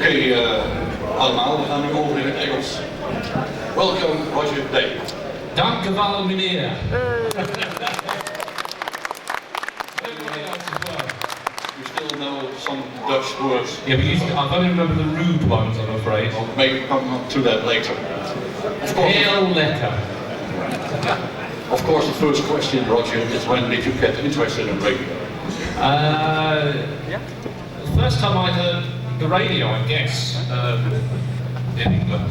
Oké, allemaal, we gaan nu over in het Engels. Welcome, Radioday. Dank u wel, meneer. You still know some Dutch words? Yeah, but I only remember the rude ones, I'm afraid. I'll maybe come to that later. Heel lekker. Of course, the first question, Roger, is when did you get interested in radio? The first time I heard the radio, I guess, in England.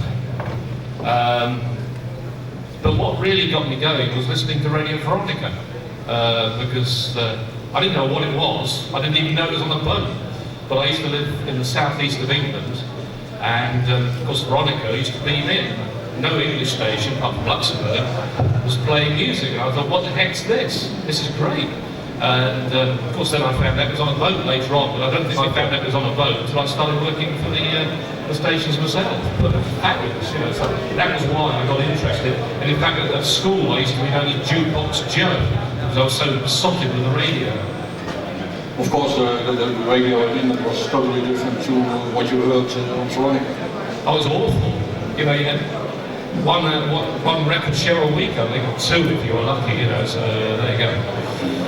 But what really got me going was listening to Radio Veronica, because I didn't know what it was. I didn't even know it was on a boat. But I used to live in the southeast of England, and of course Veronica used to beam in. No English station, apart from Luxembourg, was playing music, and I thought, what the heck's this? This is great. And of course then I found out it was on a boat later on, but I don't think I found out it was on a boat until I started working for the stations myself. But it was fabulous, you know, so that was why I got interested. And in fact at school I used to be known as Jukebox Joe, because I was so besotted with the radio. Of course, the radio in England was totally different to what you heard on Veronica. Oh, it was awful. You know, you had one record share a week, I think, or two if you were lucky, you know, so there you go.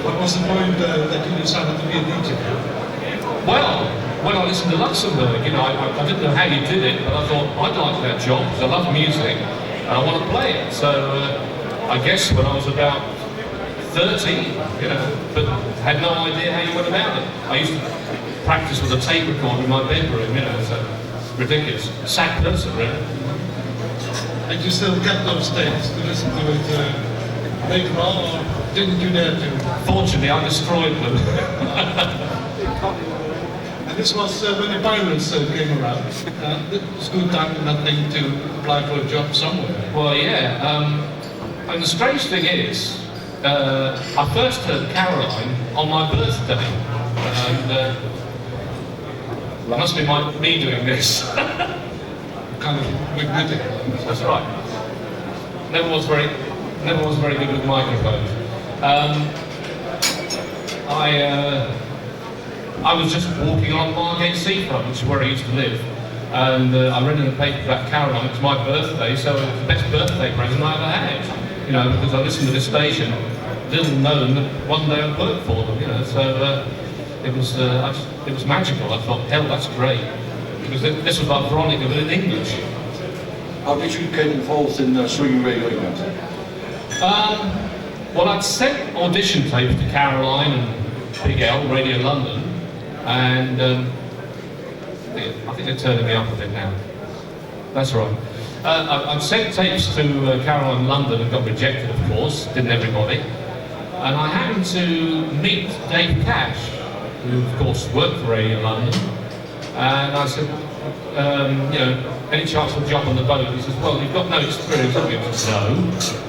What was the point that you decided to be a DJ? Well, when I listened to Luxembourg, you know, I didn't know how you did it, but I thought, I'd like that job, because I love music, and I want to play it. So, I guess when I was about 13, you know, but had no idea how you went about it. I used to practice with a tape recorder in my bedroom, you know, so ridiculous. Sad person, really. And you still kept those tapes to listen to it later on, or didn't you dare to? Fortunately, I destroyed them. And this was when the pirates came around. It was good time and nothing to apply for a job somewhere. Well, yeah. And the strange thing is, I first heard Caroline on my birthday. And it must be me doing this. Kind of magnetic. That's right. Never was very good with microphones. I was just walking along Margate Seafront, which is where I used to live, and I read in the paper about Caroline. It was my birthday, so it was the best birthday present I ever had. You know, because I listened to this station, little known that one day I'd work for them. You know, so it was magical. I thought, hell, that's great. Because this was like Veronica, but in English. How did you get involved in swinging radio England? Well, I'd sent audition tapes to Caroline and Big L, Radio London, and I think they're turning me up a bit now. That's right. I'd sent tapes to Caroline London and got rejected, of course, didn't everybody. And I happened to meet Dave Cash, who of course worked for Radio London. And I said, you know, any chance for a job on the boat? He says, well, you've got no experience, have you? I said,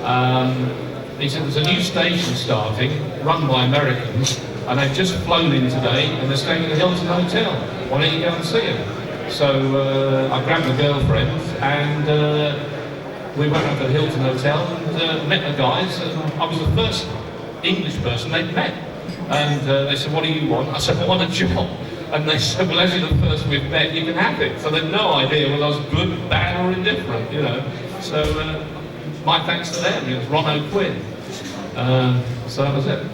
no. He said, there's a new station starting, run by Americans, and they've just flown in today, and they're staying at the Hilton Hotel. Why don't you go and see them? So I grabbed my girlfriend, and we went up to the Hilton Hotel and met the guys. And I was the first English person they'd met. And they said, what do you want? I said, I want a job. And they said, well, as you're the first we've met, you can have it. So they had no idea whether I was good, bad, or indifferent, you know. So my thanks to them. It was Ron O'Quinn. So that was it.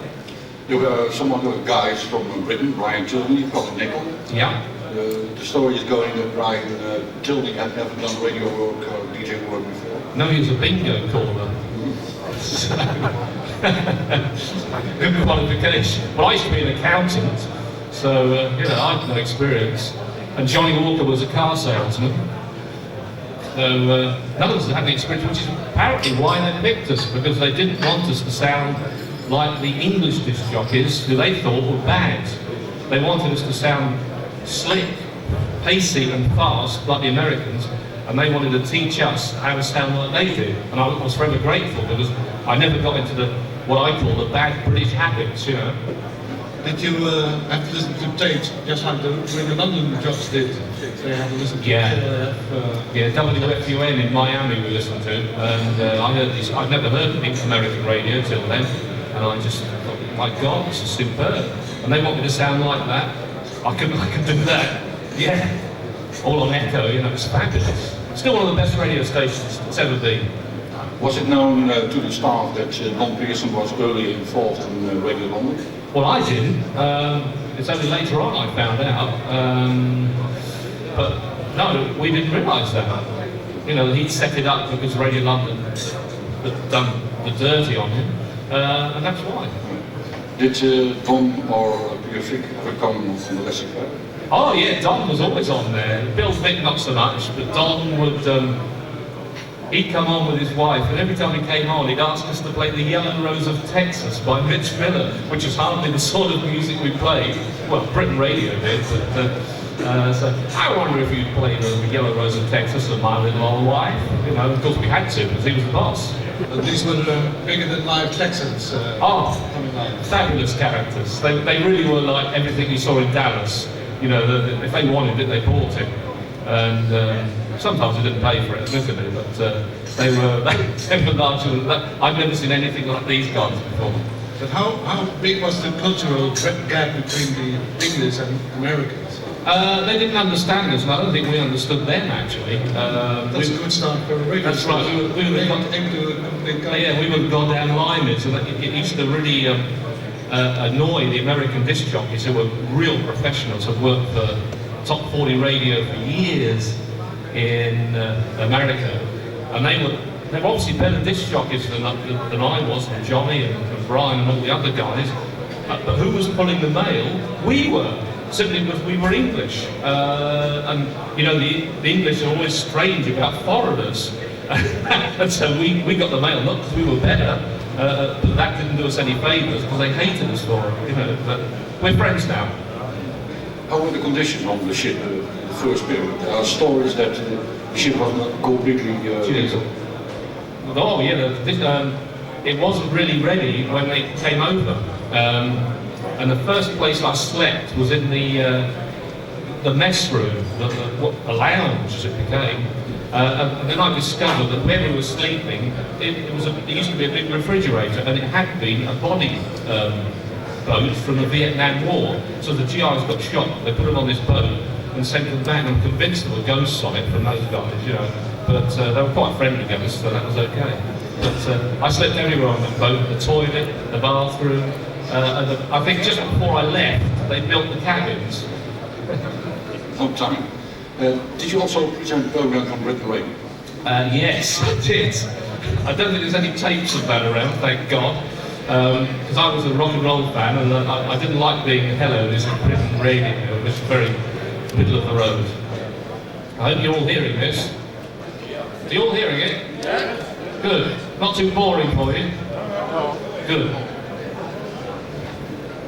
There were some other guys from Britain, Brian Tilney, Colin Nickel. Yeah. The story is going that Brian Tilney had never done radio work or DJ work before. No, he was a bingo caller. Good qualification. Well, I used to be an accountant. So, you know, I had no experience. And Johnny Walker was a car salesman. So, none of us had any experience, which is apparently why they picked us, because they didn't want us to sound like the English disc jockeys, who they thought were bad. They wanted us to sound slick, pacey and fast, like the Americans, and they wanted to teach us how to sound like they did. And I was forever grateful, because I never got into what I call the bad British habits, you know. Did you have to listen to tapes just like the Radio London jocks did? So you had to listen to yeah, WFUN in Miami we listened to, and I heard these. I'd never heard of American radio till then, and I just thought, my God, this is superb. And they want me to sound like that. I could do that. Yeah. all on echo, you know, it's fabulous. Still one of the best radio stations it's ever been. Was it known to the staff that Don Pearson was early involved in Radio London? Well, I didn't. It's only later on I found out. But no, we didn't realise that. You know, he'd set it up because Radio London had done the dirty on him, and that's why. Did Don or Pearson ever come on the lesson club? Oh yeah, Don was always on there. Bill Vick not so much, but Don would. He'd come on with his wife, and every time he came on, he'd ask us to play The Yellow Rose of Texas by Mitch Miller, which is hardly the sort of music we played. Well, Britain Radio did, but so I wonder if you'd play The Yellow Rose of Texas and My Little Old Wife. You know, of course we had to, because he was the boss. But these were bigger than live Texans. Coming out. Fabulous characters. They really were like everything you saw in Dallas. You know, if they wanted it, they bought it. And sometimes they didn't pay for it, admittedly, but they were larger than that. I've never seen anything like these guys before. But how big was the cultural gap between the English and Americans? They didn't understand us, and I don't think we understood them, actually. That's a good start for a radio. That's right. We were goddamn limers, and it used to really annoy the American disc jockeys who were real professionals, have worked for top 40 radio for years in America, and they were obviously better disc jockeys than I was, and Johnny and Brian and all the other guys. But who was pulling the mail? We were, simply because we were English. And you know, the English are always strange about foreigners, and so we got the mail not because we were better, but that didn't do us any favours because they hated us for it. You know, but we're friends now. How were the conditions on the ship the first period? There are stories that the ship was not completely legal. Oh yeah, it wasn't really ready when they came over. And the first place I slept was in the mess room, the lounge as it became. And then I discovered that where we were sleeping, it used to be a big refrigerator, and it had been a body boat from the Vietnam War. So the GIs got shot, they put them on this boat and sent them back. I'm convinced there were ghosts on it from those guys, you know. But they were quite friendly ghosts, so that was okay. But I slept everywhere on the boat, the toilet, the bathroom, and I think just before I left, they built the cabins. On time. Did you also present programs on Britain Radio? Yes, I did. I don't think there's any tapes of that around, thank God. Because I was a rock and roll fan, and I didn't like being hello, this is Britain Radio, it was very middle of the road. I hope you're all hearing this. Are you all hearing it? Yeah. Good. Not too boring for you? No. Good.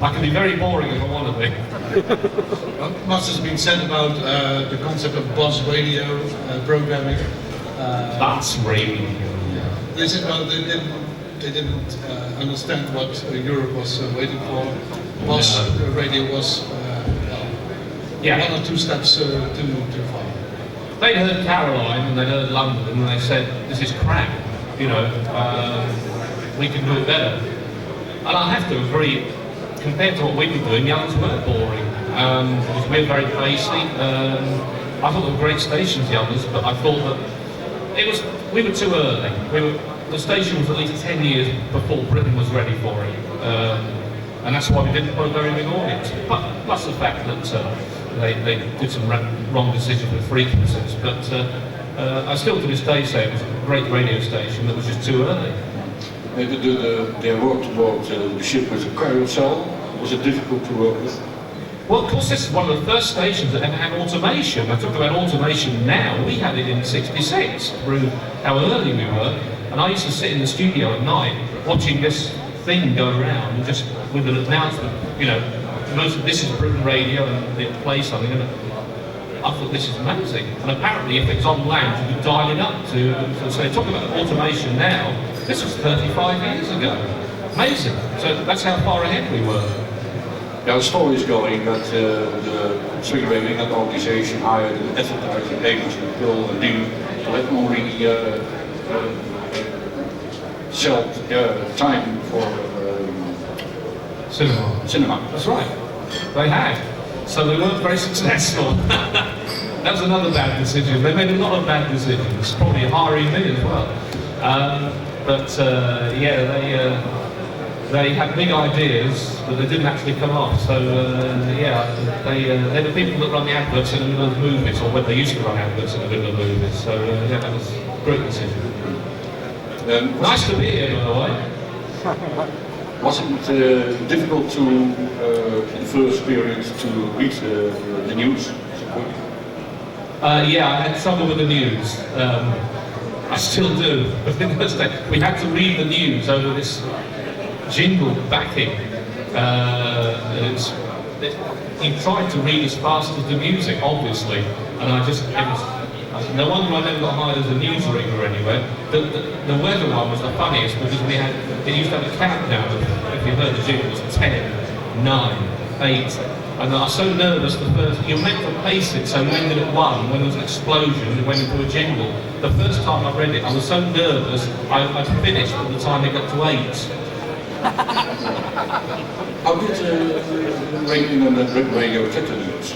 I can be very boring if I want to be. Much has been said about the concept of buzz radio programming. That's radio. Yeah. They said, well, they didn't understand what Europe was waiting for. Buzz radio was one or two steps too far. They'd heard Caroline and they'd heard London, and they said, this is crap, you know, we can do it better. And I have to agree, compared to what we were doing, the others were boring. Because we're very bassy. I thought they were great stations, the others, but I thought that we were too early. The station was at least 10 years before Britain was ready for it. And that's why we didn't put a very big audience. But plus the fact that they did some wrong decisions with frequencies. But I still to this day say it was a great radio station that was just too early. They worked about the ship with a carousel. Was it difficult to work with? Well, of course, this is one of the first stations that ever had automation. I talk about automation now. We had it in '66, to prove how early we were. And I used to sit in the studio at night watching this thing go around, and just with an announcement, you know, this is Britain Radio, and they'd play something. And I thought, this is amazing. And apparently, if it's on lounge, you could dial it up to so talk about automation now. This was 35 years ago. Amazing. So that's how far ahead we were. There are stories going that the Swing Radio organization hired an advertising agency, Bill and Dean, to let only sell time for cinema. Cinema. That's right. They had. So they weren't very successful. That was another bad decision. They made a lot of bad decisions, probably hiring me as well. They had big ideas, but they didn't actually come off. So they're the people that run the adverts in the middle of the movies, or when they used to run adverts in the middle of the movies. So that was a great decision. Nice to be here, by the way. Was it difficult to, in the first period, to read the news? Yeah, I had trouble with the news. I still do. We had to read the news over this jingle backing. He tried to read as fast as the music, obviously, and no wonder I never got hired as a newsreader anywhere. The weather one was the funniest because it used to have a countdown, if you heard the jingle, it was 10, 9, 8, and I was so nervous you're meant to pace it, so when did it 1, when there was an explosion, it went into a jingle. The first time I read it, I was so nervous, I finished by the time it got to 8. How did Radio and Radio get the news?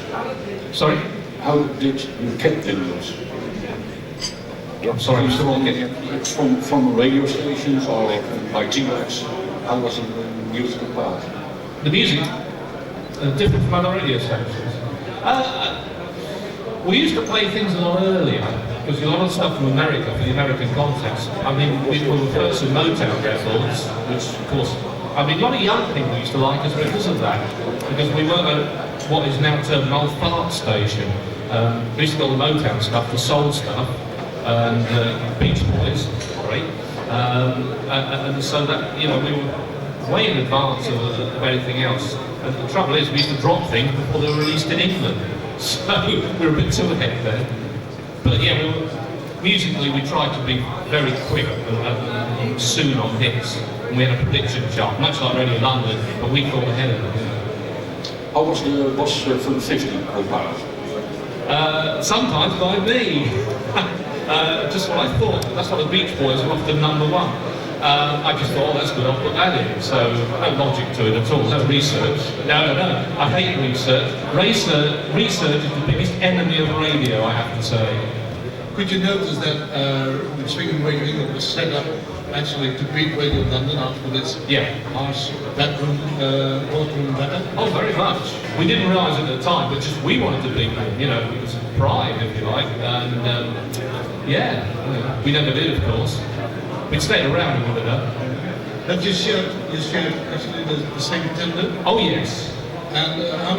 Sorry? How did you get the news? I'm sorry, from radio stations or by T-Rex? How was the music part? The music? Different from other radio stations. We used to play things a lot earlier, because a lot of stuff from America, for the American context. I mean, we were the first in Motown records, which of course, a lot of young people used to like us because of that, because we weren't what is now termed an old fart station. We used to get all the Motown stuff, the soul stuff, and Beach Boys, great. And so that, we were way in advance of anything else. And the trouble is, we used to drop things before they were released in England. So we were a bit too ahead there. But yeah, musically we tried to be very quick and soon on hits. And we had a prediction chart, much like Radio London, but we thought ahead of them. How was the boss for the 50 compiled? Sometimes by me. Just what I thought. That's why the Beach Boys were often #1. I just thought, that's good, I'll put that in. So, no logic to it at all, no research. No. I hate research. Research is the biggest enemy of radio, I have to say. Could you notice that Swinging Radio England was set up actually to beat Radio London after this harsh courtroom battle? Oh, very much. We didn't realise it at the time, but just we wanted to beat them, it was pride, if you like. And we never did, of course. We'd stayed around and would have done. Have you shared actually the same tender? Oh yes. And how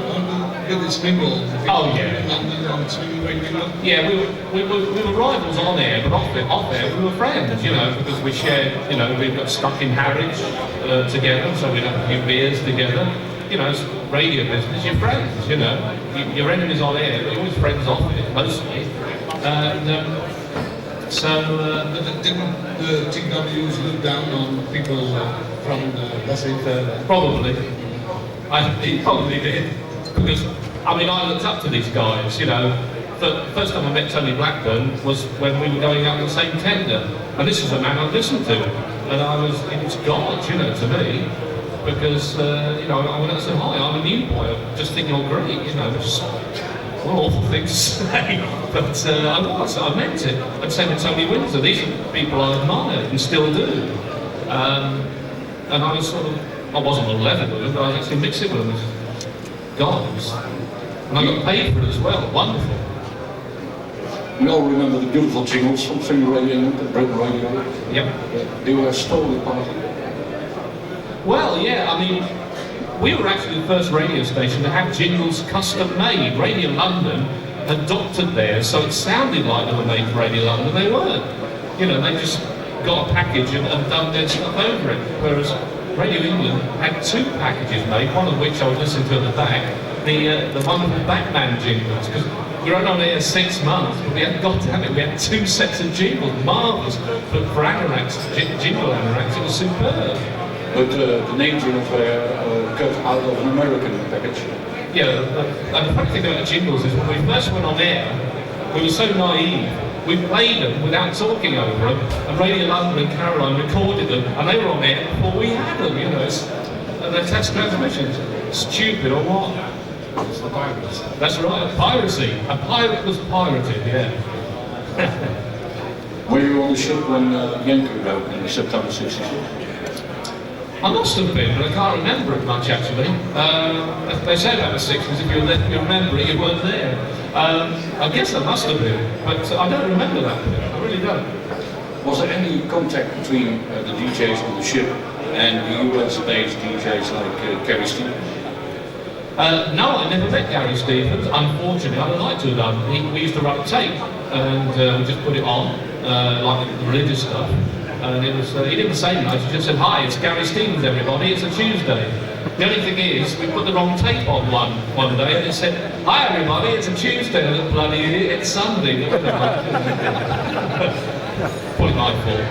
did it mingle? Oh yeah. London and Swinging Radio England? Yeah, we were rivals on air, but off air we were friends, because we shared, we got stuck in Harwich together, so we'd have a few beers together. It's radio business, you're friends, your enemies on air, but you're always friends off it, mostly. And but didn't the TWs look down on people from the laissez-faire? Probably. He probably did. Because, I looked up to these guys, The first time I met Tony Blackburn was when we were going out on the same tender. And this is a man I listened to. And it was God, to me. Because, I went out and said, hi, I'm a new boy. I'm just thinking, oh great, just... What awful thing to say, but I meant it. I'd say to Tony Windsor, these are people I admired and still do. And I was I wasn't on level with them, but I was actually mixing with them. God, and I got paid for it as well, wonderful. We all remember the beautiful jingles from Swinging Radio and Britain Radio. Yep. They were stolen party. Well, yeah, we were actually the first radio station to have jingles custom made. Radio London had doctored theirs, so it sounded like they were made for Radio London. They weren't. They just got a package and done their stuff over it. Whereas Radio England had 2 packages made, one of which I was listening to at the back, the wonderful Batman jingles. Because we were only on air 6 months, but we had, God damn it, we had 2 sets of jingles, marvellous. But for anoraks, jingle anoraks, it was superb. But the names were cut out of an American package. Yeah, and the funny thing about the jingles is when we first went on air, we were so naive, we played them without talking over them, and Radio London and Caroline recorded them, and they were on air before we had them, and they're test transmissions. Stupid or what? It's the pirates. That's right, piracy. A pirate was pirated, yeah. Were you on the ship when Yankee wrote in September 66? I must have been, but I can't remember it much actually. They say about the 60s, if you remember it, you weren't there. I guess I must have been, but I don't remember that bit. I really don't. Was there any contact between the DJs on the ship and the US-based DJs like Gary Stevens? No, I never met Gary Stevens. Unfortunately, I'd like to have done. We used to run tape, and we just put it on, like the religious stuff. And it was, he didn't say much, he just said, "Hi, it's Gary Stevens, everybody, it's a Tuesday." The only thing is, we put the wrong tape on one day, and it said, "Hi everybody, it's a Tuesday," and the bloody idiot, it's Sunday. Probably my fault.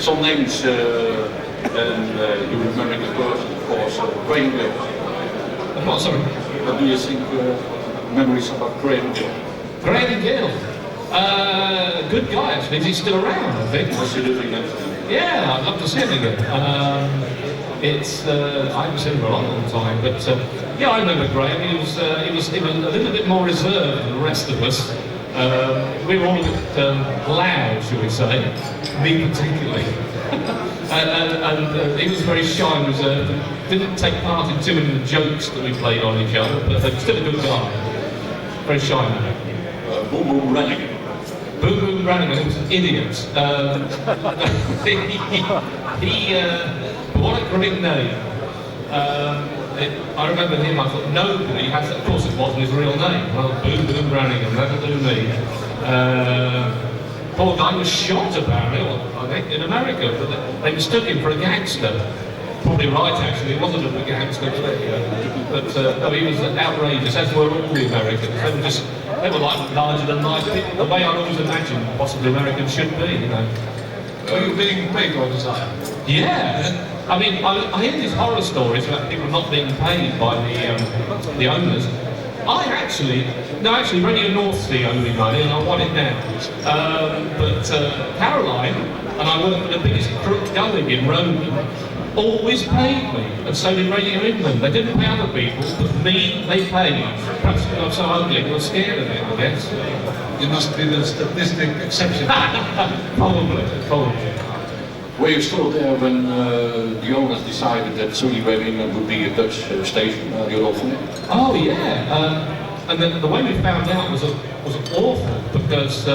Some names, and you remember the person, of course, Graham Gill. I'm not sorry. What do you think, memories about Graham Gill? Graham Gill. Good guy actually, is he still around, I think? What's he doing now? Yeah, I'd love to see him again. I haven't seen him for a long time, but yeah, I remember Graham. He was a little bit more reserved than the rest of us. We were all a bit loud, shall we say, me particularly. and he was very shy and reserved, and didn't take part in too many of the jokes that we played on each other, but still a good guy. Very shy man. Boom Boom Rennigan. Boom Boom Brannigan, he was an idiot. What a great name. I remember him, I thought nobody has, of course it wasn't his real name. Well, Boom Boom Brannigan, that'll do me. Poor guy was shot apparently, I think, in America, but they mistook him for a gangster. Probably right actually, he wasn't a gangster, but no, he was outrageous, as were all the Americans. They were like larger than life people, the way I always imagined possibly Americans should be, you know. Were you being paid all the time? Yeah. I mean, I hear these horror stories about people not being paid by the owners. Actually, Radio North Sea owe me money, and I want it now. But Caroline, and I work for the biggest crook going in Roman, always paid me, and so did Radio England. They didn't pay other people, but me, they paid. Perhaps because I'm so ugly, they were scared of it, I guess. You must be the statistic exception. Probably. Were you still there when the owners decided that Sunny Radio England would be a Dutch station, Radio Day? Oh yeah, and then the way we found out was awful, because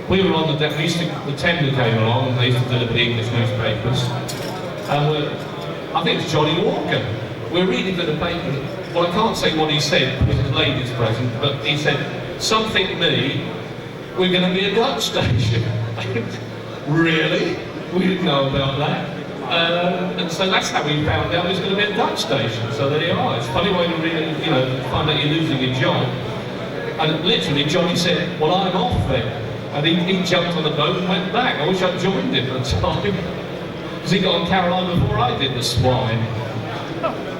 we were on the deck, the tender came along and they used to deliver the English newspapers, and I think it's Johnny Walker. We're reading the paper, well I can't say what he said because his lady's present, but he said, "Something me, we're going to be a Dutch station." Really? We didn't know about that. And so that's how we found out it was going to be a Dutch station. So there you are. It's funny when you really, find out you're losing your job. And literally Johnny said, "Well, I'm off then." And he jumped on the boat and went back. I wish I'd joined him at the time. Because he got on Caroline before I did, the swine.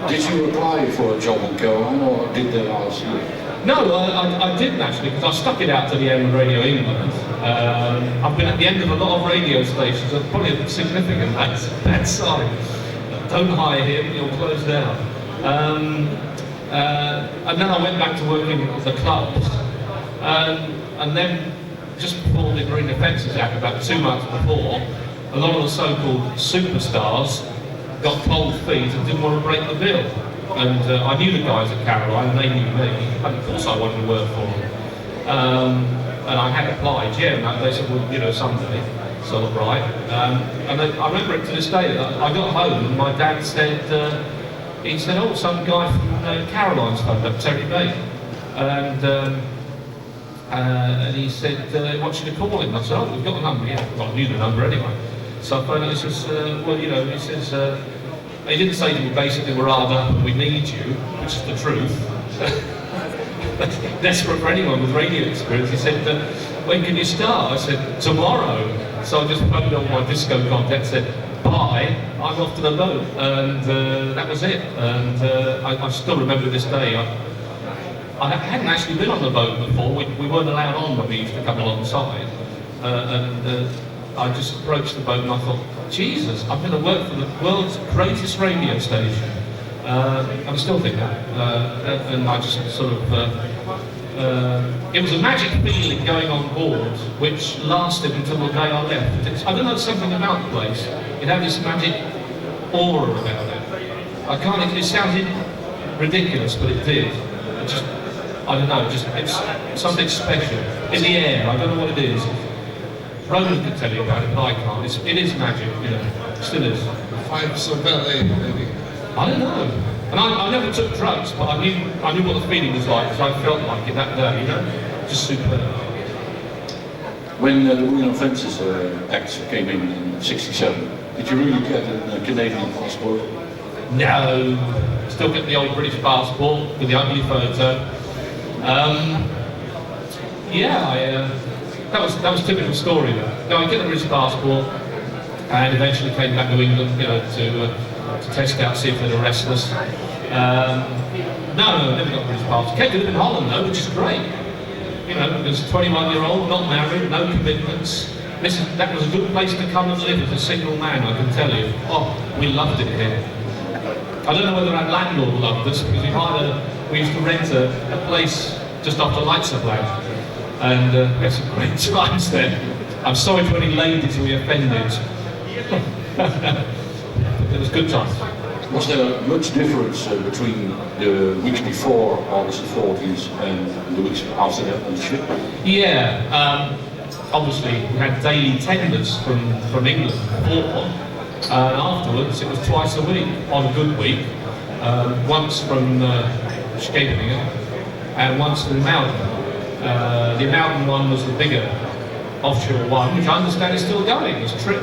Did you apply for a job on Caroline, or did they ask you? No, I didn't actually, because I stuck it out to the end of Radio England. I've been at the end of a lot of radio stations, and probably a significant bad sign. Don't hire him, you'll close down. And then I went back to working at the clubs. And then, just before the Green Offences Act, about 2 months before, a lot of the so-called superstars got cold feet and didn't want to break the bill. And I knew the guys at Caroline, and they knew me, and of course I wanted to work for them. And I had applied, yeah, and they said, "Well, someday." So, right. And then, I remember it to this day. I got home and my dad said, he said, "Oh, some guy from Caroline's phoned up, Terry Bay." And he said, "Want you to call him?" I said, "Oh, we've got a number, yeah." Well, I knew the number anyway. So I phoned him, he says, he says, he didn't say to me basically, "We're hard up and we need you," which is the truth. Desperate for anyone with radio experience. He said, "When can you start?" I said, "Tomorrow." So I just phoned on my disco contact, said, "Bye, I'm off to the boat," and that was it. And I still remember this day. I hadn't actually been on the boat before. We weren't allowed on when we used to come alongside. I just approached the boat and I thought, Jesus, I'm going to work for the world's greatest radio station. I still think that. And I just sort of, it was a magic feeling going on board, which lasted until the day I left. I don't know, something about the place. It had this magic aura about it. It sounded ridiculous, but it did. It just, I don't know, it's something special. In the air, I don't know what it is. Roland can tell you about it, but I can't. It is magic, you know, it still is. Vibes of ballet, maybe. I don't know. And I never took drugs, but I knew what the feeling was like, because I felt like it that day, you know? Just superb. When the Women of Fences Act came in '67, did you really get a Canadian passport? No. Still get the old British passport with the ugly photo. Yeah, that was a typical story though. No, I get the British passport and eventually came back to England, you know, to test out, see if they'd arrest us. No, never got the British passport. Came to live in Holland though, which is great. You know, as a 21-year-old, not married, no commitments. That was a good place to come and live as a single man, I can tell you. Oh, we loved it here. I don't know whether our landlord loved us, because we used to rent a place just after lights are black. And we had some great times there. I'm sorry to any ladies we offended. It was good times. Was there much difference between the weeks before August the 14th and the weeks after that on the ship? Yeah, obviously we had daily tenders from England before, and afterwards it was twice a week on a good week. Once from Scheveningen and once from the mountain. The mountain one was the bigger offshore one, which I understand is still going. It's trip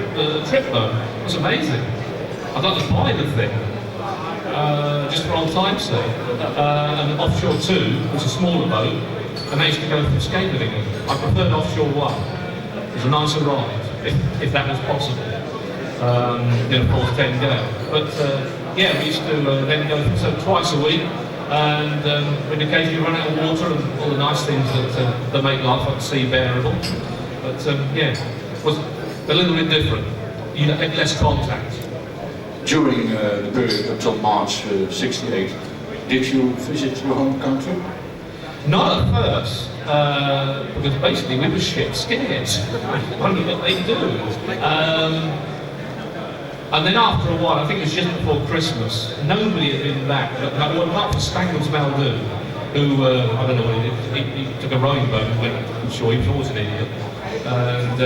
boat. It's amazing. I'd like to buy the thing, just for old time's sake. And offshore 2 was a smaller boat, and managed to go from Scheveningen. I preferred offshore 1. It was a nicer ride, if that was possible. In a 4-10 gale. But yeah, we used to then go twice a week. And we'd occasionally run out of water and all the nice things that make life like the sea bearable. But yeah, it was a little bit different. You had less contact. During the period until March '68, did you visit your home country? Not at first, because basically we were shit scared. Only what they do. And then after a while, I think it was just before Christmas, nobody had been back, apart from Spangles Muldoon, who, I don't know what he did, he took a rowing boat and went, I'm sure he was always an idiot. And,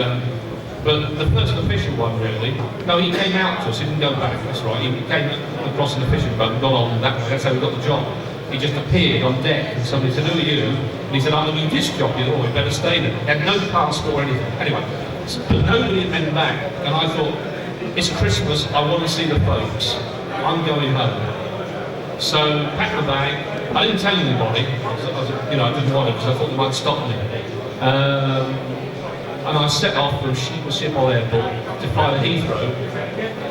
but the first official one really, no, he came out to us, he didn't go back, that's right, he came across in the fishing boat and got on that way, that's how we got the job. He just appeared on deck and somebody said, who are you? And he said, I'm a new disc jockey, oh, we better stay there. He had no passport or anything. Anyway, but nobody had been back, and I thought, it's Christmas, I want to see the folks. I'm going home. So, packed my bag. I didn't tell anybody. I didn't want to because I thought they might stop me. And I set off from Schiphol Airport to fly to Heathrow.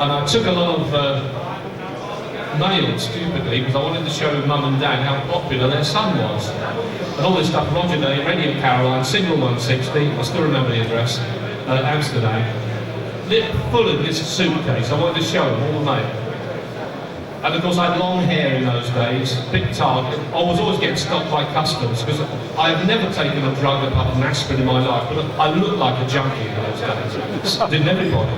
And I took a lot of mail, stupidly, because I wanted to show Mum and Dad how popular their son was. And all this stuff, Radioday, Radio Caroline, Single 160, I still remember the address, Amsterdam. Full of this suitcase, I wanted to show them all the mail. And of course I had long hair in those days, big target. I was always getting stopped by customs because I had never taken a drug apart from aspirin in my life, but I looked like a junkie in those days. Didn't everybody?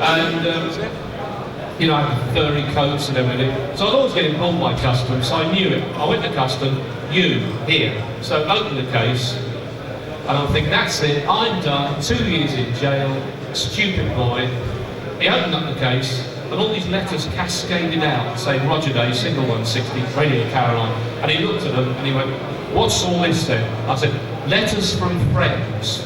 And I had furry coats and everything. So I was always getting pulled by customs, so I knew it. I went to customs, you, here. So open the case, and I'm thinking, that's it, I'm done, 2 years in jail. Stupid boy. He opened up the case and all these letters cascaded out saying Radioday, Single 160, Radio Caroline, and he looked at them and he went, what's all this then? I said, letters from friends.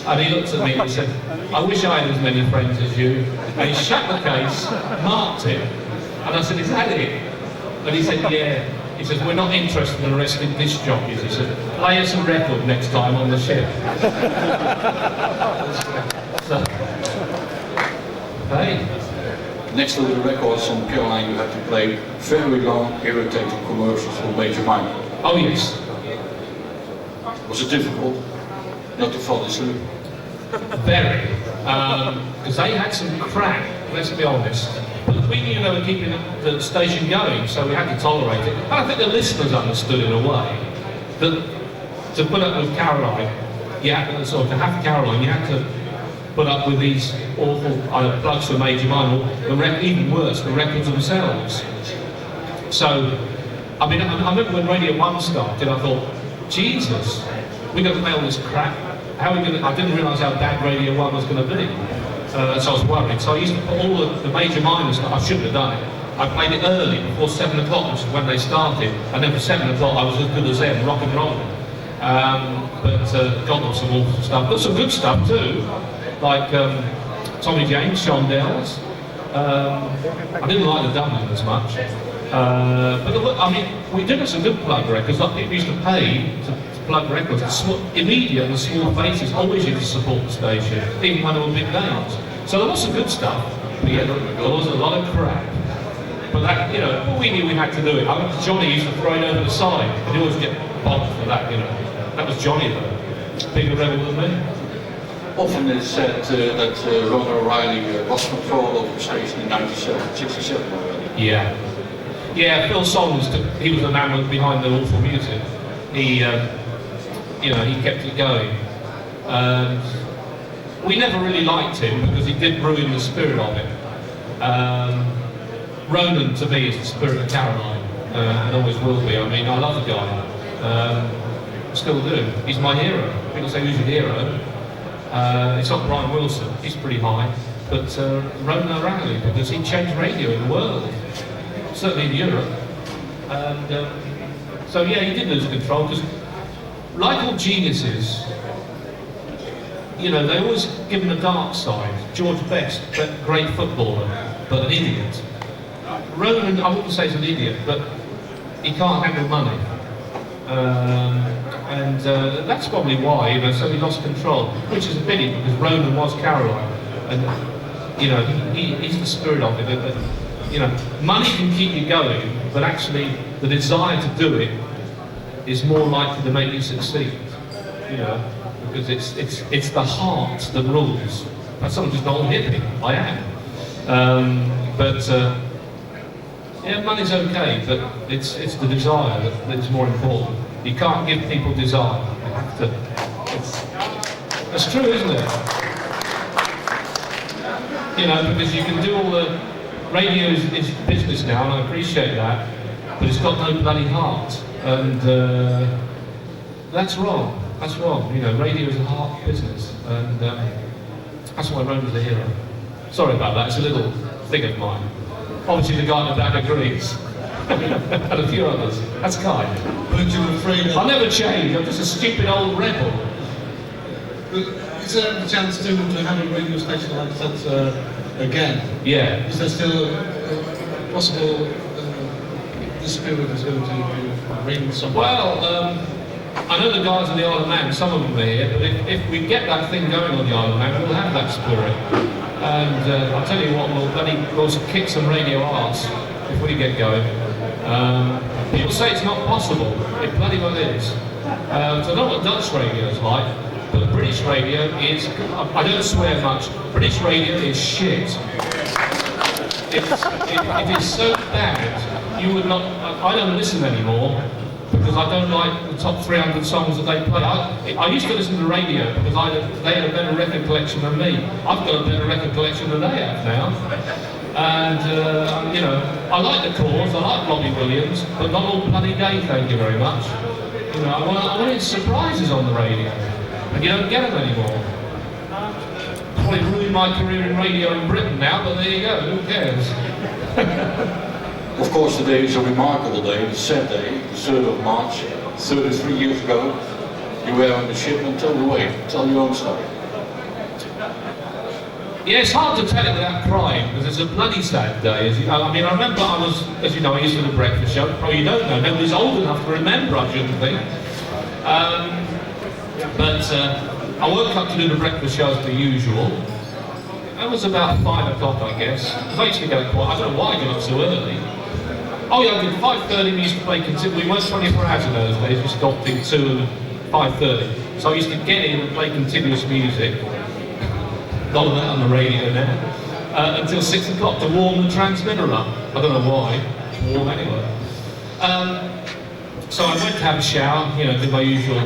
And he looked at me and he said, I wish I had as many friends as you. And he shut the case, marked it, and I said, is that it? And he said, yeah. He says, we're not interested in arresting disc jockeys. He said, play us a record next time on the ship. So, hey. Next to the records on Caroline, you had to play very long, irritating commercials for Major Mike. Oh yes. Was it difficult not to fall asleep? Very. Because they had some crap, let's be honest. we knew they were keeping the station going, so we had to tolerate it. And I think the listeners understood in a way that to put up with Caroline, you had to, sort of, to have Caroline, you had to put up with these awful plugs for Major Mine, or even worse, the records themselves. So, I mean, I remember when Radio 1 started, I thought, Jesus, we're going to play all this crap. How are we going to, I didn't realise how bad Radio 1 was going to be. So I was worried. So I used to put all the Major Minor stuff, I shouldn't have done it. I played it early, before 7 o'clock, which is when they started, and then for 7 o'clock I was as good as them, rock and roll. But got them some awful stuff, but some good stuff too, like Tommy James, Shondells. I didn't like the Dublin as much. But I mean, we did have some good plug records. Like people used to pay to plug records. Immediate and small faces always used to support the station, even when they were big names. So there was some good stuff, but yeah, there was a lot of crap. But that, you know, we knew we had to do it. I mean, Johnny used to throw it over the side, and he always get bombed for that, you know. That was Johnny though, bigger rebel than me. Often it's said that Ron O'Reilly lost control of the station in 1967 already. Yeah. Yeah, Phil Songs, he was the man behind the awful music. He, you know, he kept it going. We never really liked him because he did ruin the spirit of it. Ronan, to me, is the spirit of Caroline, and always will be. I mean, I love the guy. Still do. He's my hero. People say, who's your hero? It's not Brian Wilson, he's pretty high, but Ronan O'Reilly, because he changed radio in the world. Certainly in Europe, and so yeah, he did lose control because, like all geniuses, you know, they always give him the dark side. George Best, great footballer, but an idiot. Ronan, I wouldn't say he's an idiot, but he can't handle money, and that's probably why, you know, so he lost control, which is a pity because Ronan was Caroline, and you know, he's the spirit of it. You know, money can keep you going, but actually the desire to do it is more likely to make you succeed. You know, because it's the heart that rules. That's not just an old hippie. I am. Yeah, money's okay, but it's the desire that is more important. You can't give people desire. You have to. That's true, isn't it? You know, because you can do all the. Radio is business now, and I appreciate that, but it's got no bloody heart, and that's wrong. That's wrong. You know, radio is a heart business, and that's why Ronan's a hero. Sorry about that. It's a little thing of mine. Obviously, the guy in the back agrees, and a few others. That's kind. But you're afraid that... I'll never change. I'm just a stupid old rebel. Is there a chance to have a radio station like that? Again? Yeah. Is there still a possible the spirit is going to bring some? Well, I know the guys on the Isle of Man, some of them are here, but if we get that thing going on the Isle of Man, we'll have that spirit. And I'll tell you what, we'll kick some radio arse if we get going. People say it's not possible. It bloody well is. So I don't know what Dutch radio is like. But British radio is, I don't swear much, British radio is shit. It is so bad, you would not, I don't listen anymore because I don't like the top 300 songs that they play. I used to listen to the radio because they had a better record collection than me. I've got a better record collection than they have now. And, you know, I like the Cause, I like Robbie Williams, but not all bloody day, thank you very much. You know, I wanted surprises on the radio. And you don't get them anymore. Probably ruined my career in radio in Britain now, but there you go, who cares? Of course, today is a remarkable day, a sad day, the 3rd of March, 33 years ago. You were on the ship and tell your own story. Yeah, it's hard to tell it without crying, because it's a bloody sad day. I mean, I remember I was, as you know, I used to do the breakfast show. Probably you don't know, nobody's old enough to remember, I shouldn't think. But I woke up to do the breakfast show as per usual. It was about 5 o'clock, I guess. I used to get up I don't know why I got up so early. Oh yeah, I did 5:30, we used to play we weren't 24 hours in those days, we stopped in 2 and 5:30. So I used to get in and play continuous music. A lot of that on the radio now. until 6 o'clock to warm the transmitter up. I don't know why, it's warm anyway. So I went to have a shower, you know, did my usual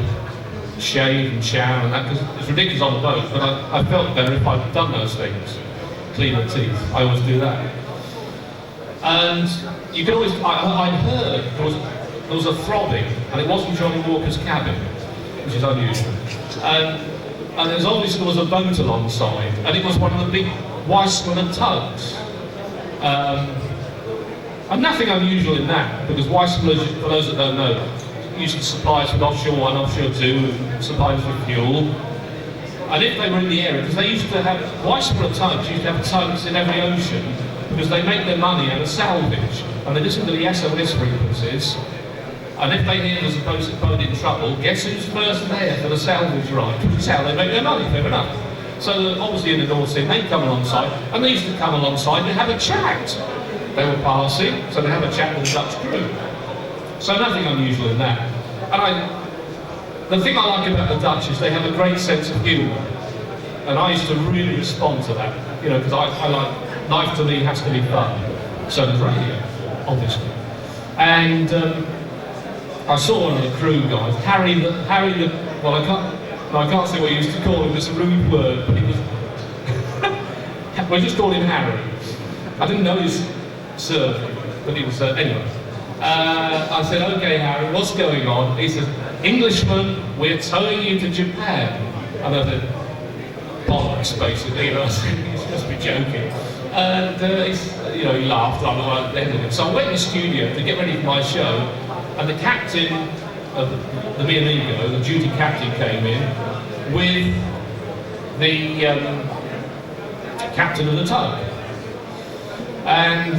shave and shower and that, because it's ridiculous on the boat, but I felt better if I'd done those things. Clean the teeth, I always do that. And you can always, I'd heard there was a throbbing, and it wasn't Johnny Walker's cabin, which is unusual. And there was a boat alongside, and it was one of the big Weissmann tugs. And nothing unusual in that, because Weissmann, for those that don't know, usually supplies with offshore 1, offshore 2, supplies with fuel. And if they were in the area, because they used to have, Weissmann tugs used to have tugs in every ocean, because they make their money out of salvage, and they listen to the SOS frequencies, and if they hear there's a boat in trouble, guess who's first there for the salvage ride? That's how they make their money, fair enough. So obviously in the North Sea, they come alongside, and they used to come alongside and have a chat. They were passing, so they have a chat with the Dutch crew. So nothing unusual in that. And the thing I like about the Dutch is they have a great sense of humour. And I used to really respond to that, you know, because I like, life to me has to be fun. So does radio, obviously. And I saw one of the crew guys, Harry the, well I can't say what you used to call him, it's a rude word, but he was, we just called him Harry. I didn't know his surname, but he was, anyway. I said, okay Harry, what's going on? He said, Englishman, we're towing you to Japan. And I said, bollocks basically, you know, I said, he must be joking. And you know, he laughed, I'm like, the end of it. So I went in the studio to get ready for my show, and the captain of the Me Amigo, the duty captain, came in with the captain of the tug. And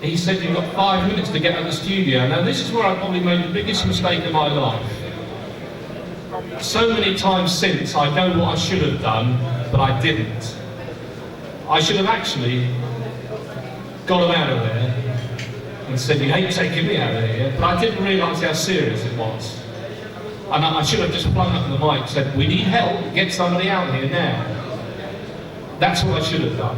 he said, you've got 5 minutes to get out of the studio. Now this is where I probably made the biggest mistake of my life. So many times since, I know what I should have done, but I didn't. I should have actually got him out of there and said, you hate taking me out of here, but I didn't realise how serious it was. And I should have just flung up the mic and said, we need help, get somebody out here now. That's what I should have done.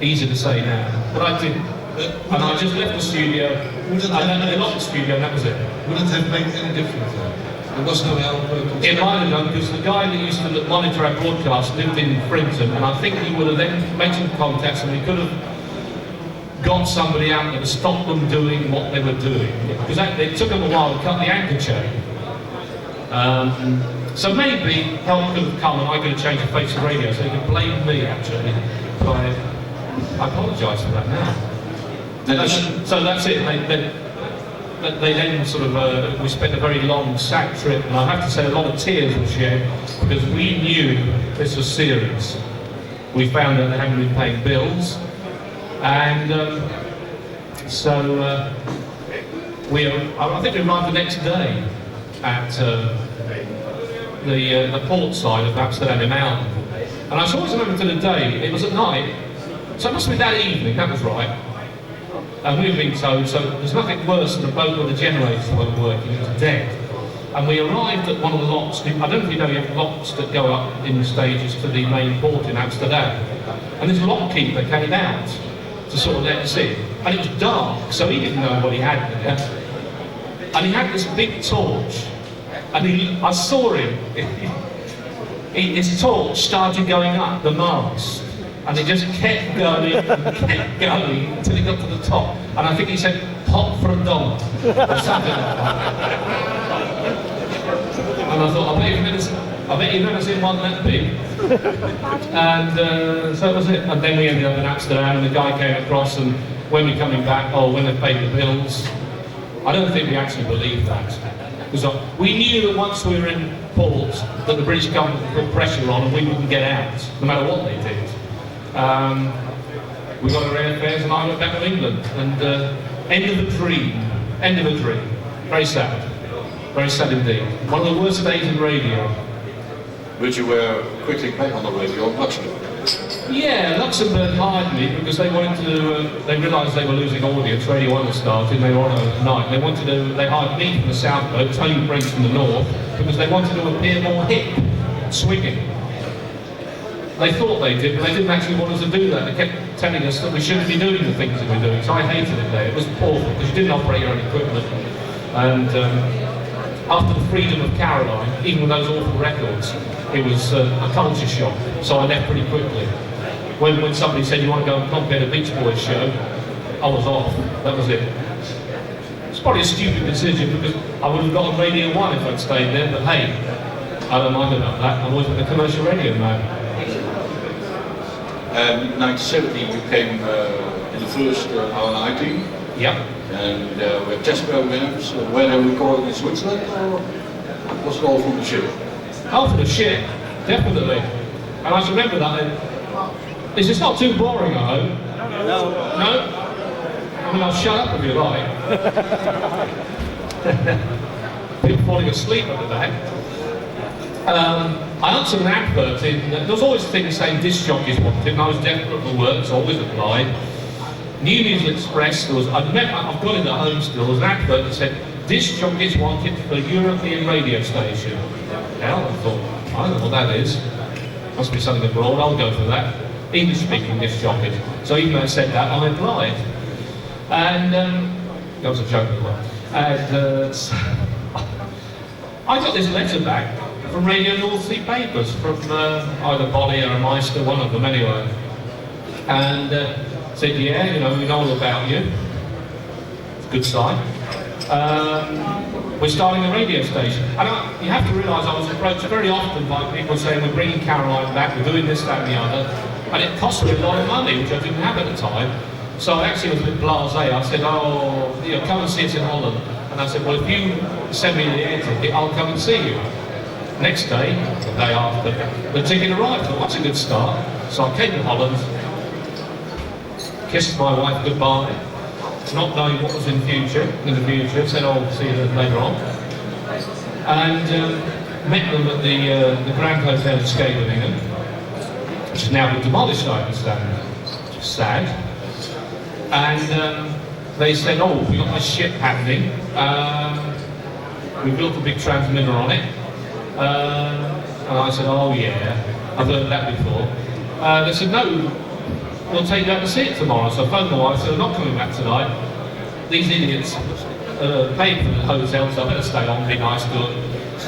Easy to say now, but I didn't. And I just left the studio, and then I locked the studio, and that was it. Would it have made any difference then? There was no help? It might have done, because the guy that used to monitor our broadcast lived in Frinton, and I think he would have then made some contacts, and we could have got somebody out there to stop them doing what they were doing. Because it took them a while to cut the anchor chain. So maybe help could have come and I could have changed the face of radio, so they could blame me actually. But I apologise for that now. So that's it. They then sort of, we spent a very long sack trip, and I have to say a lot of tears were shed, because we knew this was serious. We found out they hadn't been paying bills, and I think we arrived the next day at the port side of Amsterdam in Mountain. And I always remember to the day, it was at night, so it must have been that evening, that was right. And we were being towed, so there's nothing worse than a boat where the generators weren't working, it was dead. And we arrived at one of the locks. I don't know if you know, you have locks that go up in stages to the main port in Amsterdam. And this lockkeeper came out to sort of let us in. And it was dark, so he didn't know what he had there. And he had this big torch. And I saw him, his torch started going up the mast. And it just kept going until he got to the top. And I think he said, hop for a dollar, or something like that. And I thought, I bet you've never seen one that big. And so that was it. And then we ended up in Amsterdam, and the guy came across, and when we're coming back, when they paid the bills, I don't think we actually believed that. Because we knew that once we were in port, that the British government would put pressure on and we wouldn't get out, no matter what they did. We got our airfares and I went back to England, and end of a dream. Very sad indeed. One of the worst days in radio. But you were quickly back on the radio in Luxembourg. Yeah, Luxembourg hired me because they wanted to, they realised they were losing audience, Radio 1 was starting, they were on at night. They hired me from the south boat, Tony Brent from the north, because they wanted to appear more hip, swinging. They thought they did, but they didn't actually want us to do that. They kept telling us that we shouldn't be doing the things that we're doing. So I hated it there. It was awful because you didn't operate your own equipment. And after the freedom of Caroline, even with those awful records, it was a culture shock. So I left pretty quickly. When somebody said, you want to go and compare a Beach Boys show, I was off. That was it. It's probably a stupid decision because I would have got on Radio 1 if I'd stayed there, but hey, I don't mind about that. I've always been a commercial radio man. In 1970 you came in the first R&I team. Yep. And we had test programs. Were they recorded in Switzerland or was it all from the ship? Oh, for the ship, definitely. And I remember that. Is this not too boring, I hope? No. No? I mean, I'll shut up if you like. People falling asleep at the back. I answered an advert in, there was always things saying disc jockeys wanted, and I was desperate for work, so I always applied. New Musical Express, I've got it at home still, there was an advert that said, disc jockeys wanted for a European radio station. Hell, I thought, I don't know what that is. Must be something abroad, I'll go for that. English speaking disc jockeys. So even though I said that, I applied. And, that was a joke as well. And I got this letter back from Radio North Sea Papers, from either Bolly or Meister, one of them anyway. And said, yeah, you know, we know all about you. It's a good sign. We're starting a radio station. And you have to realise I was approached very often by people saying, we're bringing Caroline back, we're doing this, that and the other. And it cost me a lot of money, which I didn't have at the time. So I actually was a bit blasé. I said, oh, you know, come and see us in Holland. And I said, well, if you send me the air ticket, I'll come and see you. Next day, the day after, the ticket arrived. Well, that's a good start. So I came to Holland, kissed my wife goodbye, not knowing what was in the future, said I'll see you later on. And met them at the Grand Hotel in Scheveningen, which has now been demolished, I understand. Which is sad. And they said, oh, we've got this ship happening. We built a big transmitter on it. And I said, oh yeah, I've heard that before. They said, no, we'll take you out to see it tomorrow. So I phoned my wife, said, I'm not coming back tonight. These idiots paid for the hotel, so I better stay on, be nice to them.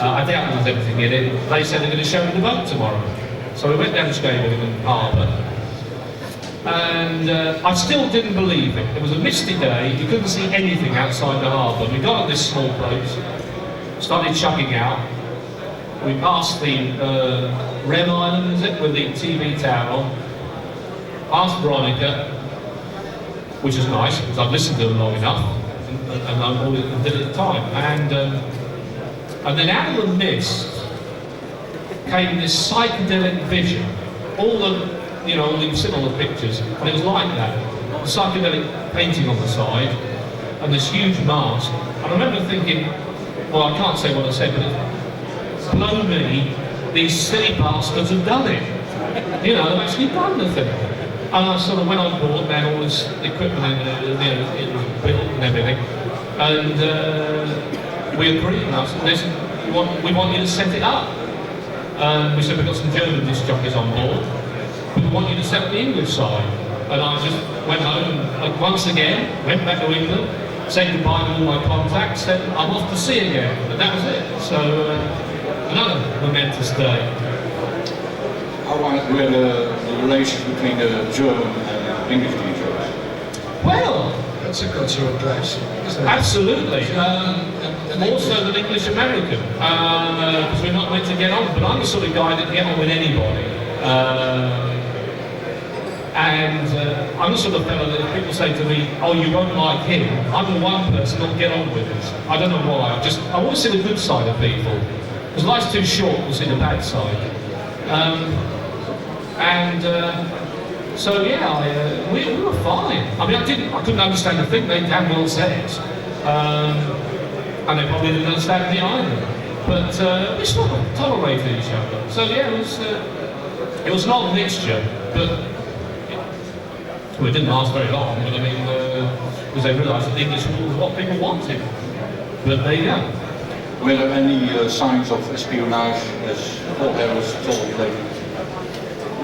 I doubt there's anything in it. They said they're going to show me the boat tomorrow. So we went down to Scheveningen Harbour. And I still didn't believe it. It was a misty day, you couldn't see anything outside the harbour. We got on this small boat, started chugging out. We passed the Rem Island, is it, with the TV tower on. Asked Veronica, which is nice because I've listened to them long enough, and I always did it at the time. And then out of the mist came this psychedelic vision. All the, you know, you've seen all the pictures, and it was like that. The psychedelic painting on the side, and this huge mast. And I remember thinking, well, I can't say what I said, but blow me, these silly bastards have done it. You know, they've actually done the thing. And I sort of went on board, man, all this equipment, you know, it was built and everything. And we agreed, and I said, listen, we want you to set it up. We said, we've got some German disc jockeys on board. We want you to set up the English side. And I just went home and once again, went back to England, said goodbye to all my contacts, said I'm off to sea again. And that was it. So, another momentous day. How were the relations between the German and English DJs? Well, That's a cultural clash, isn't it? absolutely. More so than English American, because we're not meant to get on. But I'm the sort of guy that can get on with anybody. I'm the sort of fellow that if people say to me, oh, you won't like him, I'm the one person that'll get on with it. I don't know why, I always see the good side of people. Because life's too short to see the bad side. So yeah, we were fine. I mean, I couldn't understand a thing they damn well said. And they probably didn't understand me either. But we sort of tolerated each other. So yeah, it was an odd mixture, but it didn't last very long. But I mean, because they realised that English was what people wanted. But there you go. Were there any signs of espionage, as Paul Harris told later?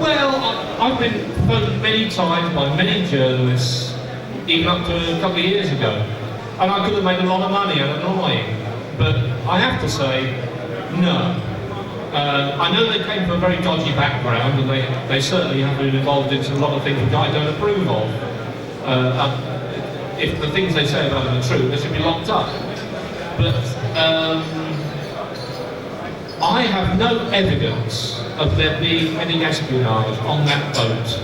Well, I've been phoned many times by many journalists, even up to a couple of years ago, and I could have made a lot of money and annoying, but I have to say, no. I know they came from a very dodgy background, and they certainly have been involved in a lot of things which I don't approve of. If the things they say about them are true, they should be locked up. But I have no evidence of there being any espionage on that boat.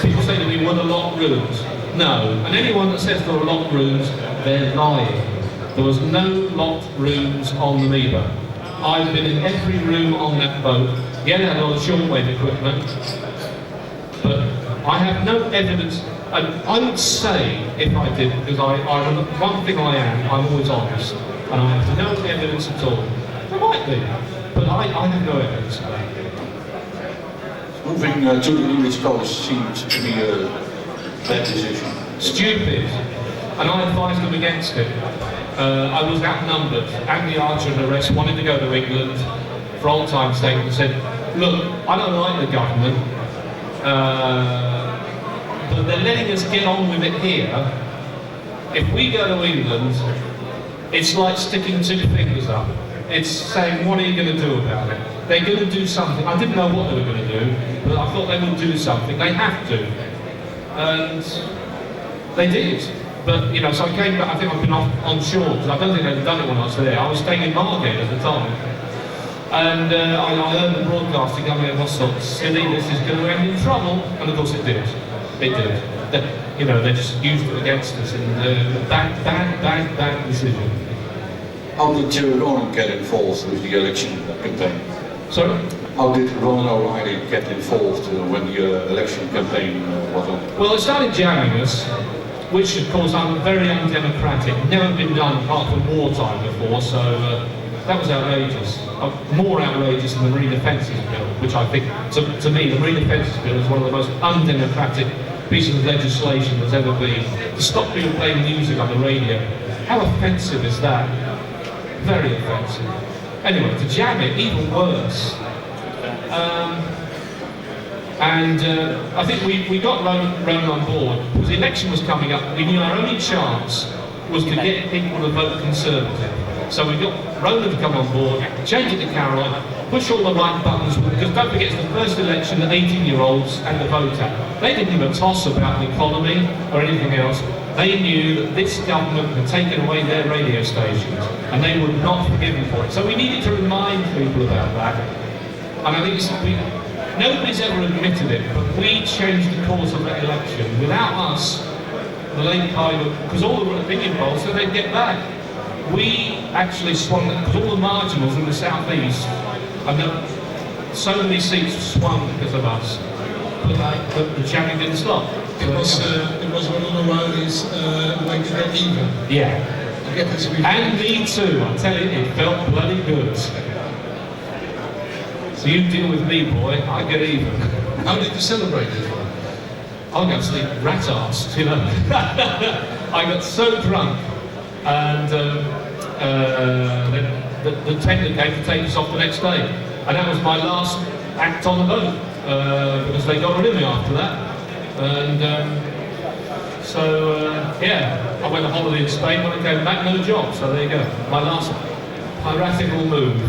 People say to me, were there locked rooms? No. And anyone that says there were locked rooms, they're lying. There was no locked rooms on the Meaver. I've been in every room on that boat. Yeah, they had a lot of shortwave equipment, but I have no evidence. And I would say, if I did, because one thing I am, I'm always honest, and I have no evidence at all. There might be, but I have no evidence of that. Moving to the English coast seemed to be a bad decision. Stupid, and I advised them against it. I was outnumbered. Andy Archer and the rest wanted to go to England for old time's sake and said, look, I don't like the government, but they're letting us get on with it here. If we go to England, it's like sticking two fingers up. It's saying, what are you going to do about it? They're going to do something. I didn't know what they were going to do, but I thought they would do something. They have to. And they did. But, you know, so I came back, I think I've been on shore, because I don't think they'd done it when I was there. I was staying in Margate at the time. And I heard the broadcasting coming out, what's so silly, this is going to end in trouble. And of course it did. It did. You know, they just used it against us, and bad decision. How did Ronan get involved with the election campaign? Sorry? How did Ronan O'Reilly get involved when the election campaign was on? Well, it started jamming us, which of course I'm very undemocratic, never been done apart from wartime before, so that was outrageous. More outrageous than the Marine Offences Bill, which I think, to me, the Marine Offences Bill is one of the most undemocratic pieces of legislation there's ever been. To stop people playing music on the radio, how offensive is that? Very offensive. Anyway, to jam it, even worse. I think we got Ronan on board because the election was coming up. We knew our only chance was to get people to vote Conservative. So we got Ronan to come on board, change it to Caroline, push all the right buttons, because don't forget it's the first election that 18-year-olds had to vote at. They didn't give a toss about the economy or anything else. They knew that this government had taken away their radio stations and they would not forgive them for it. So we needed to remind people about that. And I think nobody's ever admitted it, but we changed the course of that election. Without us, the Labour Party, because all the opinion polls said they'd get back. We actually swung, because all the marginals in the southeast, and so many seats swung because of us. But the jamming didn't stop. It was Ronan O'Reilly's way to get even. Yeah. To get this and me too, I tell you, it felt bloody good. So you deal with me, boy, I get even. How did you celebrate it? I got sleep rat-arsed, you know. I got so drunk, and the tender came to take us off the next day. And that was my last act on the boat, because they got rid of me after that. And yeah, I went on holiday in Spain. When I came back, no job, so there you go. My last piratical move.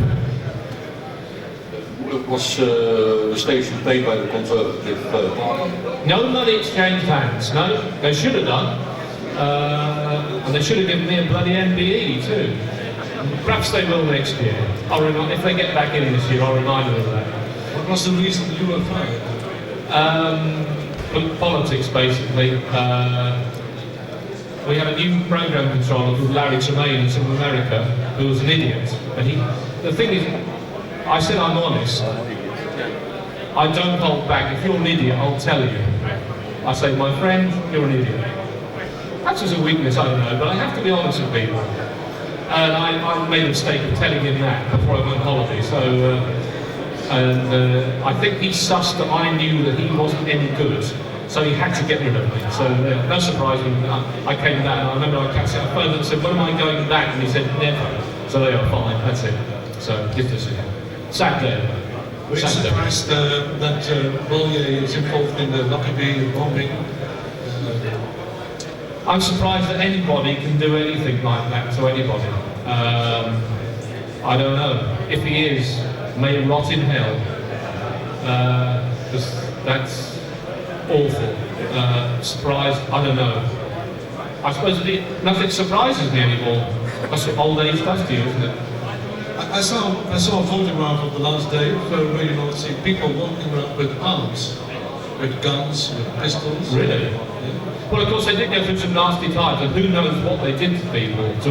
Was the station paid by the Conservative Party? No money exchanged hands, no. They should have done. And they should have given me a bloody MBE too. Perhaps they will next year. If they get back in this year, I'll remind them of that. What was the reason you were fired? Politics, basically. We had a new program controller called Larry Tremaine from America, who was an idiot. And the thing is, I said I'm honest. I don't hold back. If you're an idiot, I'll tell you. I say, my friend, you're an idiot. That's just a weakness, I don't know, but I have to be honest with people. And I made a mistake of telling him that before I went on holiday. So, I think he sussed that I knew that he wasn't any good. So he had to get rid of me. So no surprise when I came back. And I remember I catch a phone and said, when am I going back? And he said, never. So they are fine, that's it. So, good to see you. Sad day. Are you surprised that Bollier is involved in the Lockerbie bombing? I'm surprised that anybody can do anything like that to anybody. I don't know. If he is, may he rot in hell. That's awful. Surprised? I don't know. I suppose nothing surprises me anymore. That's what old age does to you, isn't it? I saw a photograph of the last day where you don't see people walking around with arms, with guns, with pistols. Really? Yeah. Well, of course, they did go through some nasty times, and who knows what they did to people to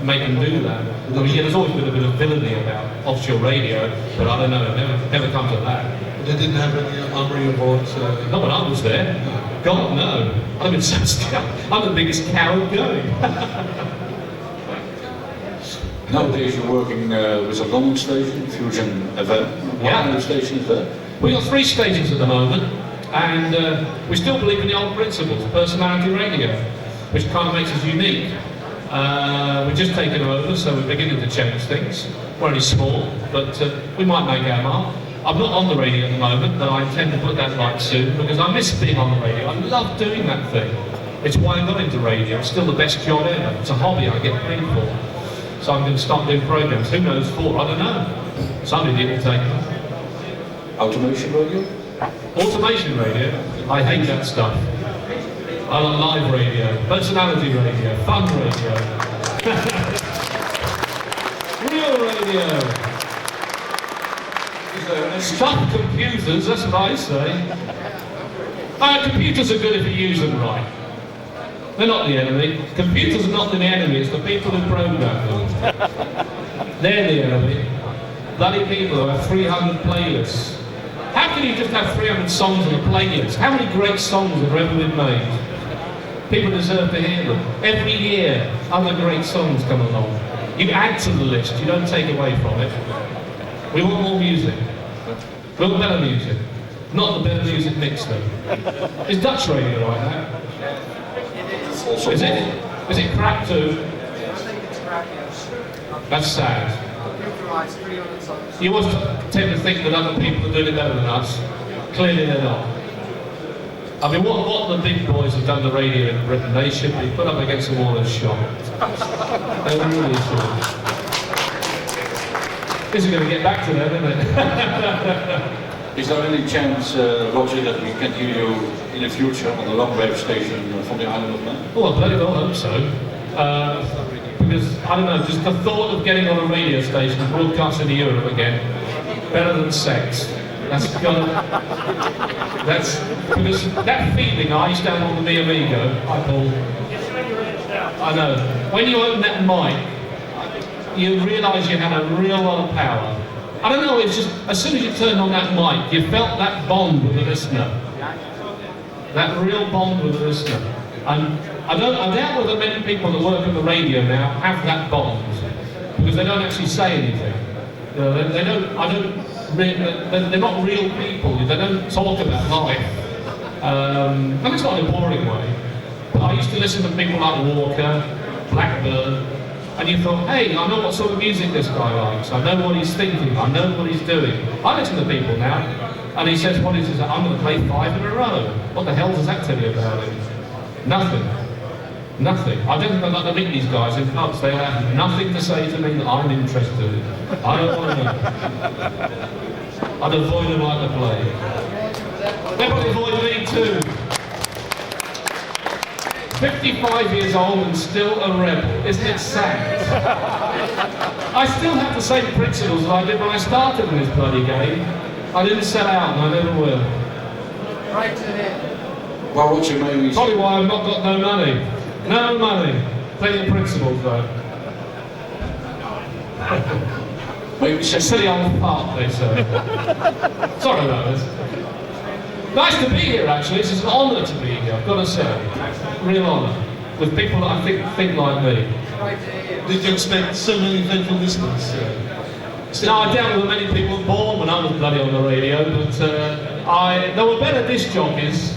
make them do that. I mean, yeah, there's always been a bit of villainy about offshore radio, but I don't know, it never come to that. They didn't have any armory aboard? Not when I was there. God, no. I'm in such scared. I'm the biggest coward going. Nowadays you're working with a London station, Fusion FM. What kind of station is that? We've got 3 stations at the moment, and we still believe in the old principles, personality radio, which kind of makes us unique. We've just taken over, so we're beginning to change things. We're only small, but we might make our mark. I'm not on the radio at the moment, but I intend to put that light soon, because I miss being on the radio. I love doing that thing. It's why I got into radio. It's still the best job ever. It's a hobby I get paid for. So I'm going to start doing programs. Who knows for? I don't know. Somebody will take them. Automation radio? Automation radio? I hate that stuff. I like live radio, personality radio, fun radio. Real radio. Stuff computers, that's what I say. Computers are good if you use them right. They're not the enemy. Computers are not the enemy, it's the people who program them. They're the enemy. Bloody people who have 300 playlists. How can you just have 300 songs on a playlist? How many great songs have ever been made? People deserve to hear them. Every year, other great songs come along. You add to the list, you don't take away from it. We want more music. We want better music. Not the better music mixer. Is Dutch radio like that? Is it? Is it crap too? That's sad. You always tend to think that other people are doing it better than us. Clearly they're not. I mean, what the big boys have done to radio in Britain, they should be put up against the wall and shot. They really should. This is going to get back to them, isn't it? Is there any chance, Roger, that we can hear you in the future on the long wave station from the island of Man? Oh, I bloody well hope so. Because, I don't know, just the thought of getting on a radio station and broadcasting to Europe again, better than sex. That's because that feeling I used to have on the Mi Amigo, I know. When you open that mic, you realise you had a real lot of power. I don't know, it's just, as soon as you turned on that mic, you felt that bond with the listener. That real bond with the listener. And I doubt whether many people that work on the radio now have that bond, because they don't actually say anything. You know, they're not real people, they don't talk about life. And it's not in a boring way. But I used to listen to people like Walker, Blackburn, and you thought, hey, I know what sort of music this guy likes, I know what he's thinking, I know what he's doing. I listen to people now, and he says, what is it? I'm going to play 5 in a row. What the hell does that tell you about him? Nothing. Nothing. I don't think I'd like to meet these guys in pubs. They have nothing to say to me that I'm interested in. I don't want to know. I'd avoid them like the plague. They would avoid me too. 55 years old and still a rebel. Isn't it sad? I still have the same principles that I did when I started in this bloody game. I didn't sell out and I never will. Right to the end. Well, what's your main reason? Probably why I've not got no money. No money. Plenty of principles though. Maybe It's a silly old part, they say. Sorry about this. Nice to be here actually, it's an honour to be here, I've got to say. Real honour. With people that I think like me. Did you expect so many faithful listeners? No, I doubt there were many people born when I was bloody on the radio, but there were better disc jockeys.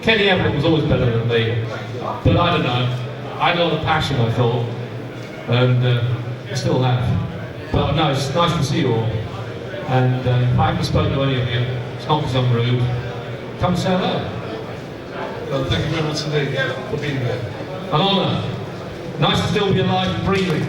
Kenny Everett was always better than me, but I don't know. I had a lot of passion, I thought, and I still have. But no, it's nice to see you all. And if I haven't spoken to any of you, it's not because I'm rude. Come say hello. Well, thank you very much indeed for being there. An honour. Nice to still be alive and breathing.